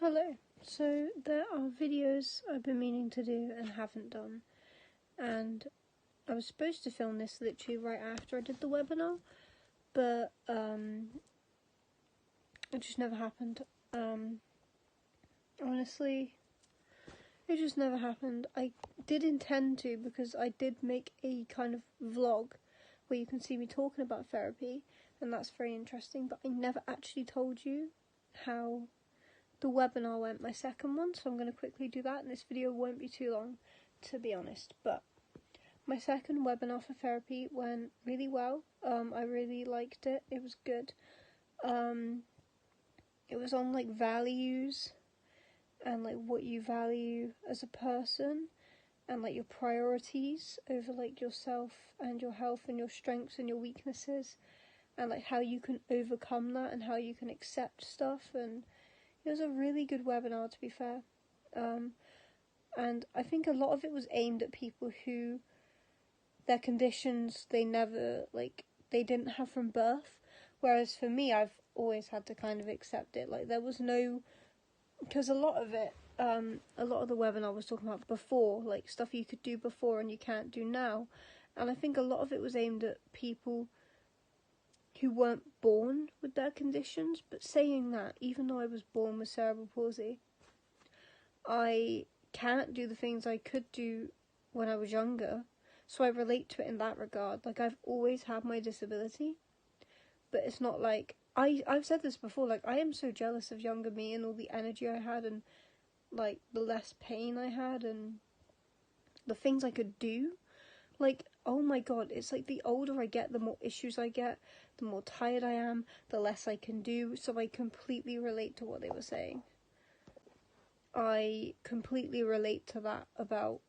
Hello. So there are videos I've been meaning to do and haven't done, and I was supposed to film this literally right after I did the webinar, but it just never happened. Honestly, it just never happened. I did intend to, because I did make a kind of vlog where you can see me talking about therapy, and that's very interesting, but I never actually told you how the webinar went, my second one, so I'm going to quickly do that, and this video won't be too long, to be honest. But my second webinar for therapy went really well. I really liked it. It was good. It was on like values and like what you value as a person, and like your priorities over like yourself and your health and your strengths and your weaknesses, and like how you can overcome that and how you can accept stuff. And it was a really good webinar, to be fair. And I think a lot of it was aimed at people who their conditions they didn't have from birth. Whereas for me, I've always had to kind of accept it. Like there was no, because a lot of the webinar was talking about before, like stuff you could do before and you can't do now. And I think a lot of it was aimed at people who weren't born with their conditions. But saying that, even though I was born with cerebral palsy, I can't do the things I could do when I was younger, so I relate to it in that regard. Like, I've always had my disability, but it's not like, I've said this before, like, I am so jealous of younger me and all the energy I had, and like the less pain I had, and the things I could do. Like, oh my god, it's like the older I get, the more issues I get, the more tired I am, the less I can do. So I completely relate to what they were saying. I completely relate to that about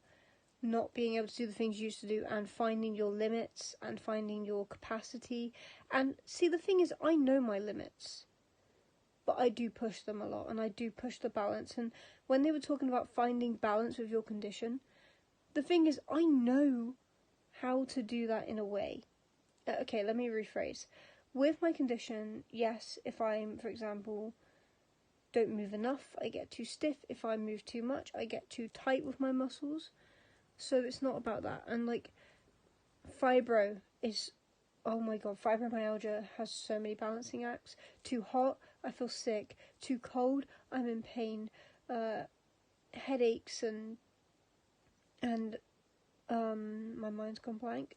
not being able to do the things you used to do, and finding your limits and finding your capacity. And see, the thing is, I know my limits, but I do push them a lot, and I do push the balance. And when they were talking about finding balance with your condition, the thing is, I know how to do that in a way. Okay, let me rephrase. With my condition, yes, if I'm, for example, don't move enough, I get too stiff. If I move too much, I get too tight with my muscles. So it's not about that. And like, fibro is, oh my god, fibromyalgia has so many balancing acts. Too hot, I feel sick. Too cold, I'm in pain. Headaches and my mind's gone blank.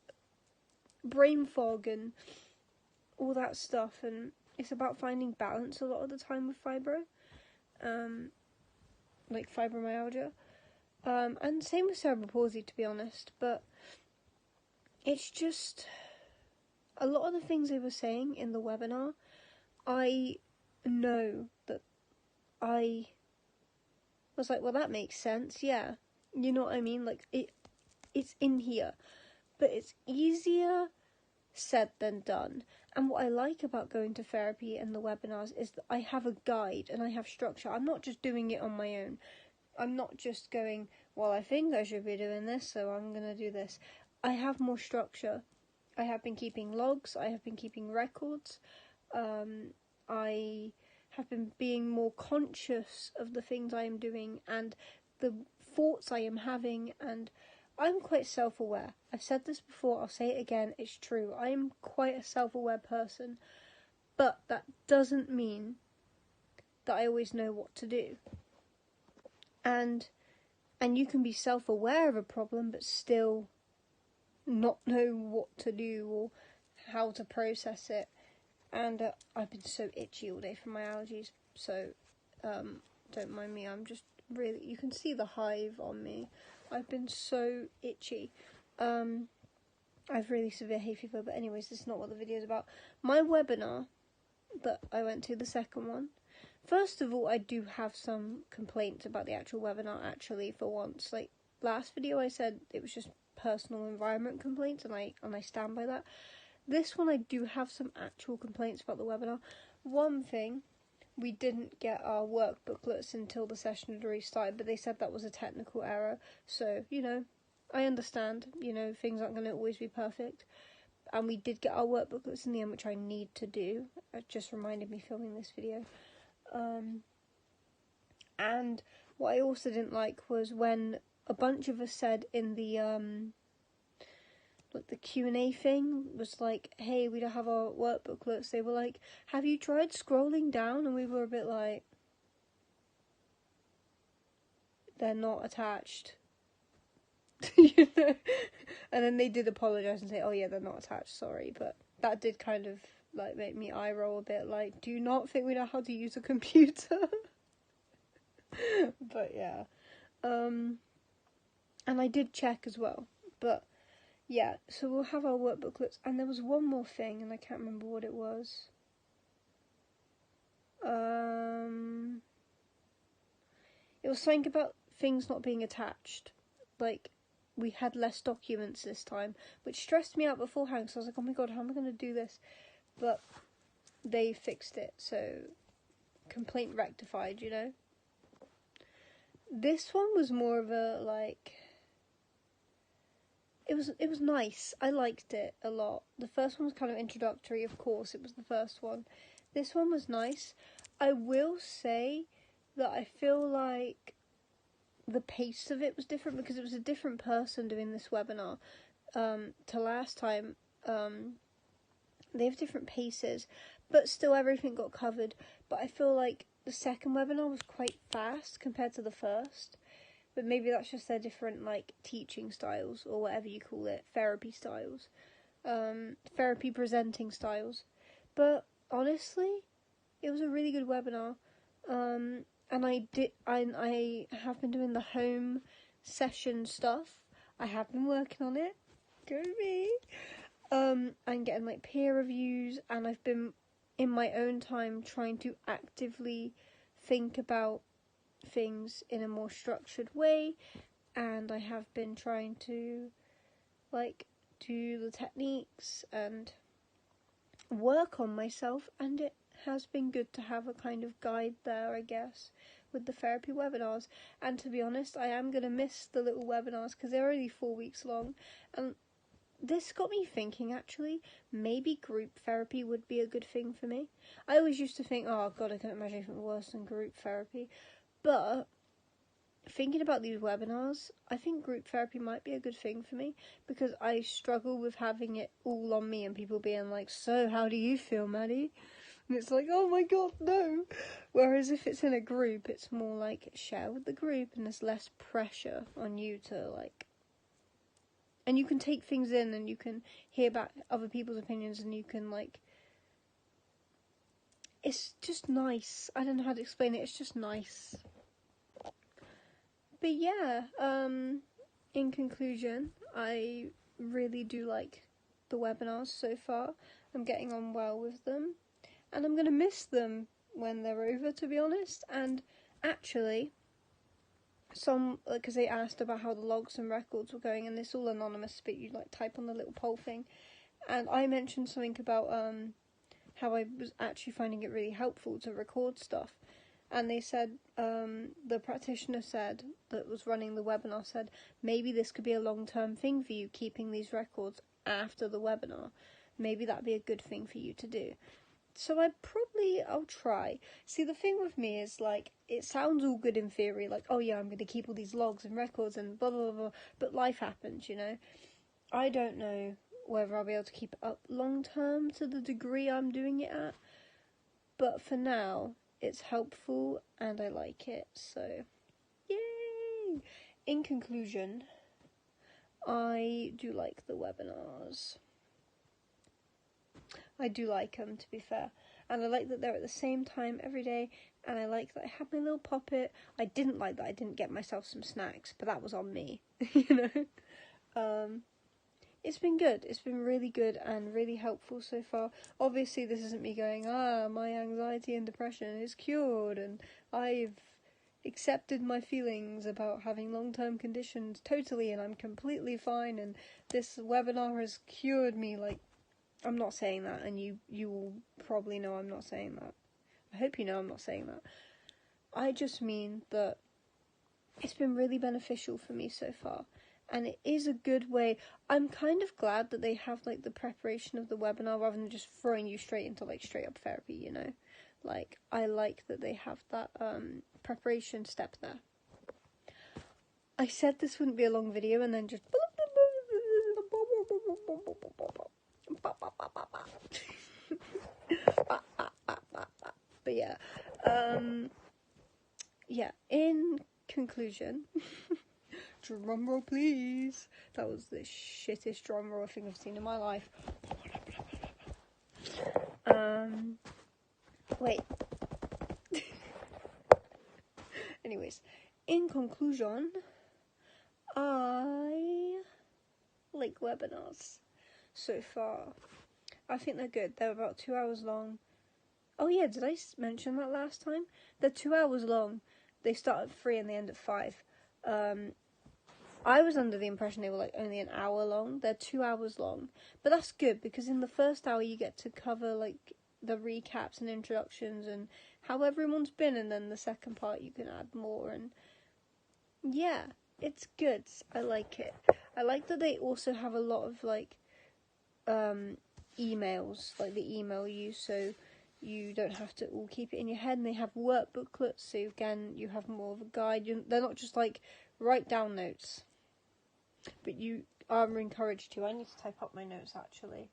Brain fog and all that stuff. And it's about finding balance a lot of the time with fibro. Like fibromyalgia. And same with cerebral palsy, to be honest. But it's just, a lot of the things they were saying in the webinar, I know that I was like, well, that makes sense, yeah. You know what I mean? Like, it's in here. But it's easier said than done. And what I like about going to therapy and the webinars is that I have a guide and I have structure. I'm not just doing it on my own. I'm not just going, well, I think I should be doing this, so I'm going to do this. I have more structure. I have been keeping logs. I have been keeping records. I have been being more conscious of the things I am doing and the thoughts I am having, and I'm quite self-aware. I've said this before, I'll say it again, it's true. I am quite a self-aware person, but that doesn't mean that I always know what to do. And you can be self-aware of a problem, but still not know what to do or how to process it. And I've been so itchy all day from my allergies, so don't mind me. I'm just really, you can see the hive on me. I've been so itchy. I've really severe hay fever, but anyways, this is not what the video is about. My webinar that I went to, the second one, first of all, I do have some complaints about the actual webinar, actually, for once. Like, last video I said it was just personal environment complaints, and I stand by that. This one I do have some actual complaints about the webinar. One thing, we didn't get our work booklets until the session had already started, but they said that was a technical error. So, you know, I understand, you know, things aren't going to always be perfect. And we did get our work booklets in the end, which I need to do. It just reminded me filming this video. And what I also didn't like was when a bunch of us said in the like the Q&A thing was like, hey, we don't have our workbooklets. They were like, have you tried scrolling down? And we were a bit like, they're not attached. You know? And then they did apologise and say, oh yeah, they're not attached, sorry. But that did kind of like make me eye roll a bit, like, do you not think we know how to use a computer? But yeah. And I did check as well. But yeah, so we'll have our workbooklets. And there was one more thing, and I can't remember what it was. It was something about things not being attached. Like, we had less documents this time, which stressed me out beforehand, so I was like, oh my god, how am I going to do this? But they fixed it, so complaint rectified, you know? This one was more of a, like, it was nice. I liked it a lot. The first one was kind of introductory, of course, it was the first one. This one was nice. I will say that I feel like the pace of it was different because it was a different person doing this webinar to last time. They have different paces, but still everything got covered. But I feel like the second webinar was quite fast compared to the first. But maybe that's just their different, like, teaching styles, or whatever you call it, therapy styles, therapy presenting styles. But honestly, it was a really good webinar. And I have been doing the home session stuff. I have been working on it. Go me. And getting, like, peer reviews, and I've been, in my own time, trying to actively think about things in a more structured way, and I have been trying to, like, do the techniques and work on myself, and it has been good to have a kind of guide there, I guess, with the therapy webinars. And to be honest, I am going to miss the little webinars because they're only 4 weeks long, and this got me thinking, actually, maybe group therapy would be a good thing for me. I always used to think, oh god, I can't imagine anything worse than group therapy. But thinking about these webinars, I think group therapy might be a good thing for me, because I struggle with having it all on me and people being like, so how do you feel, Maddie? And it's like, oh my god, no. Whereas if it's in a group, it's more like share with the group, and there's less pressure on you to, like, and you can take things in, and you can hear back other people's opinions, and you can, like, it's just nice. I don't know how to explain it, it's just nice. But yeah, in conclusion, I really do like the webinars so far. I'm getting on well with them, and I'm going to miss them when they're over, to be honest. And actually, because they asked about how the logs and records were going, and it's all anonymous, but you, like, type on the little poll thing, and I mentioned something about how I was actually finding it really helpful to record stuff, and they said, the practitioner said, that was running the webinar, said, maybe this could be a long-term thing for you, keeping these records after the webinar. Maybe that'd be a good thing for you to do. So I'll try. See, the thing with me is, like, it sounds all good in theory, like, oh yeah, I'm going to keep all these logs and records and blah, blah, blah, but life happens, you know? I don't know whether I'll be able to keep it up long term to the degree I'm doing it at, but for now, it's helpful and I like it, so yay! In conclusion, I do like the webinars. I do like them, to be fair, and I like that they're at the same time every day, and I like that I have my little poppet. I didn't like that I didn't get myself some snacks, but that was on me, you know. It's been good. It's been really good and really helpful so far. Obviously, this isn't me going, my anxiety and depression is cured, and I've accepted my feelings about having long-term conditions totally, and I'm completely fine, and this webinar has cured me. Like, I'm not saying that, and you will probably know I'm not saying that. I hope you know I'm not saying that. I just mean that it's been really beneficial for me so far, and it is a good way. I'm kind of glad that they have, like, the preparation of the webinar rather than just throwing you straight into, like, straight up therapy, you know? Like, I like that they have that preparation step there. I said this wouldn't be a long video and then just but yeah, yeah, in conclusion, drum roll please, that was the shittest drum roll thing I've seen in my life. Wait. Anyways, in conclusion, I like webinars so far. I think they're good. They're about 2 hours long. Oh yeah, did I mention that last time? They're 2 hours long. They start at 3 and they end at 5. I was under the impression they were like only an hour long. They're 2 hours long. But that's good because in the first hour you get to cover like the recaps and introductions and how everyone's been, and then the second part you can add more, and yeah, it's good. I like it. I like that they also have a lot of like emails, like they email you so you don't have to all keep it in your head, and they have work booklets, so again you have more of a guide. They're not just like write down notes, but you are encouraged to. I need to type up my notes actually.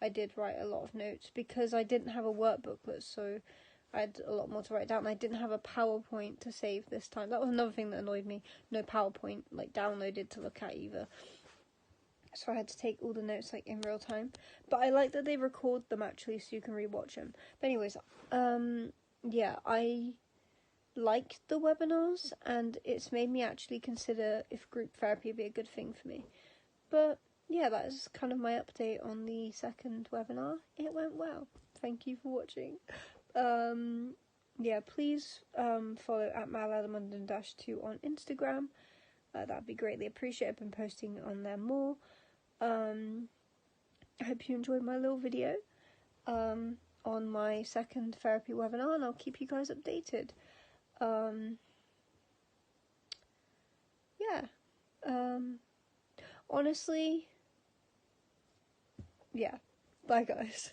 I did write a lot of notes because I didn't have a work booklet, so I had a lot more to write down. I didn't have a PowerPoint to save this time. That was another thing that annoyed me. No PowerPoint like downloaded to look at either. So I had to take all the notes like in real time. But I like that they record them actually so you can rewatch them. But anyways, yeah, I liked the webinars and it's made me actually consider if group therapy would be a good thing for me. But yeah, that is kind of my update on the second webinar. It went well. Thank you for watching. Yeah, please follow at Madalada Munden -2 on Instagram. That'd be greatly appreciated. I've been posting on there more. I hope you enjoyed my little video on my second therapy webinar, and I'll keep you guys updated. Yeah. Honestly, yeah. Bye, guys.